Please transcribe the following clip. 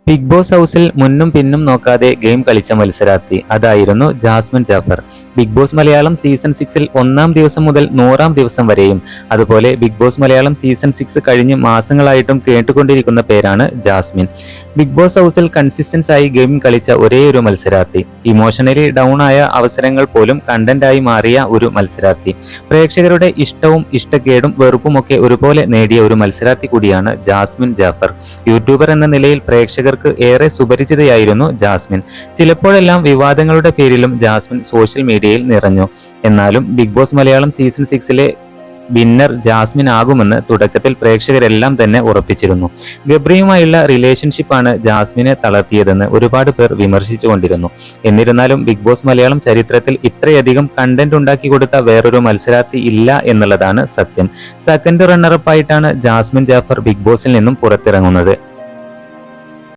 Big boss ഹൗസിൽ മുന്നും പിന്നും നോക്കാതെ ഗെയിം കളിച്ച മത്സരാർത്ഥി അതായിരുന്നു Jasmine Jaffar. Bigg Boss Malayalam season 6-ൽ 1-ാം ദിവസം മുതൽ 100-ാം ദിവസം വരെയും അതുപോലെ ബിഗ് ബോസ് മലയാളം സീസൺ 6 കഴിഞ്ഞ് മാസങ്ങളായിട്ടും കേട്ടുകൊണ്ടിരിക്കുന്ന പേരാണ് ജാസ്മിൻ. ബിഗ് ബോസ് ഹൗസിൽ കൺസിസ്റ്റൻസ് ആയി ഗെയിം കളിച്ച ഒരേയൊരു മത്സരാർത്ഥി. ഇമോഷണലി ഡൗൺ ആയ അവസരങ്ങൾ പോലും കണ്ടന്റായി മാറിയ ഒരു മത്സരാർത്ഥി. പ്രേക്ഷകരുടെ ഇഷ്ടവും ഇഷ്ടക്കേടും വെറുപ്പുമൊക്കെ ഒരുപോലെ നേടിയ ഒരു മത്സരാർത്ഥി കൂടിയാണ് ജാസ്മിൻ ജാഫർ. യൂട്യൂബർ എന്ന നിലയിൽ പ്രേക്ഷകർ ഏറെ സുപരിചിതയായിരുന്നു ജാസ്മിൻ. ചിലപ്പോഴെല്ലാം വിവാദങ്ങളുടെ പേരിലും ജാസ്മിൻ സോഷ്യൽ മീഡിയയിൽ നിറഞ്ഞു. എന്നാലും ബിഗ് ബോസ് മലയാളം സീസൺ 6-ലെ വിന്നർ ജാസ്മിൻ ആകുമെന്ന് തുടക്കത്തിൽ പ്രേക്ഷകരെല്ലാം തന്നെ ഉറപ്പിച്ചിരുന്നു. ഗബ്രിയുമായുള്ള റിലേഷൻഷിപ്പാണ് ജാസ്മിനെ തളർത്തിയതെന്ന് ഒരുപാട് പേർ വിമർശിച്ചുകൊണ്ടിരുന്നു. എന്നിരുന്നാലും ബിഗ് ബോസ് മലയാളം ചരിത്രത്തിൽ ഇത്രയധികം കണ്ടന്റ് ഉണ്ടാക്കി കൊടുത്ത വേറൊരു മത്സരാർത്ഥി ഇല്ല എന്നുള്ളതാണ് സത്യം. സെക്കൻഡ് റണ്ണറപ്പ് ആയിട്ടാണ് ജാസ്മിൻ ജാഫർ ബിഗ് ബോസിൽ നിന്നും പുറത്തിറങ്ങുന്നത്.